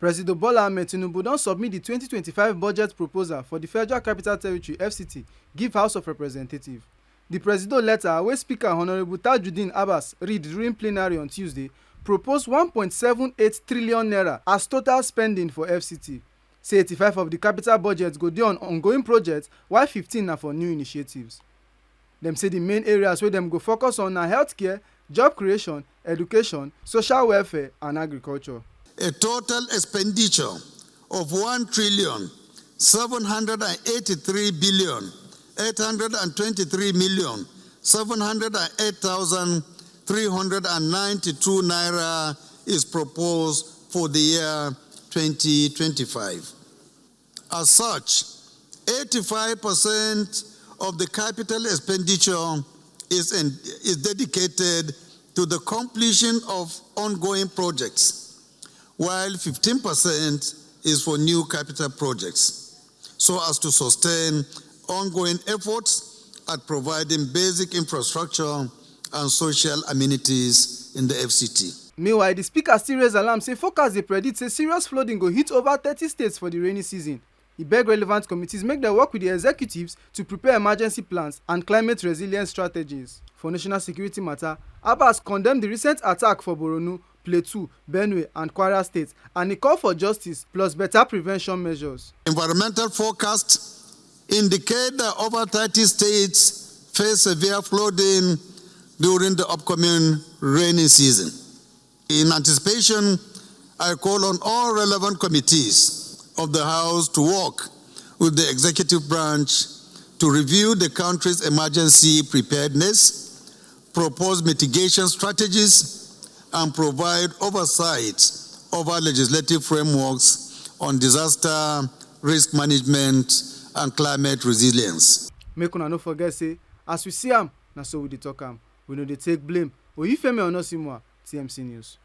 Presido Bola Ahmed Tinubu don submit the 2025 budget proposal for the Federal Capital Territory (FCT) give House of Representatives. The Presido letter, wey Speaker Honourable Tajuddin Abbas read during plenary on Tuesday, propose n1.78 trillion as total spending for FCT. Say 85 of the capital budget go dey on ongoing projects, while 15 na for new initiatives. Dem say the main areas wey dem go focus on na healthcare, job creation, education, social welfare and agriculture. A total expenditure of 1,783,823,708,392 naira is proposed for the year 2025. As such, 85% of the capital expenditure is dedicated to the completion of ongoing projects, while 15% is for new capital projects, so as to sustain ongoing efforts at providing basic infrastructure and social amenities in the FCT. Meanwhile, the Speaker still raise alarm say forecast dey predict say serious flooding go hit over 30 states for the rainy season. He beg relevant committees make dem work with the executives to prepare emergency plans and climate resilience strategies. For national security matter, Abbas condemned the recent attack for Borno, Plateau, Benue and Kwara states, and he called for justice plus better prevention measures. Environmental forecasts indicate that over 30 states face severe flooding during the upcoming rainy season. In anticipation, I call on all relevant committees of the House to work with the executive branch to review the country's emergency preparedness, propose mitigation strategies, and provide oversight over legislative frameworks on disaster risk management and climate resilience. Make una no forget say, as we see am, na so we dey talk am. We no dey take blame. Oyifemi Onosimwa, TMC News.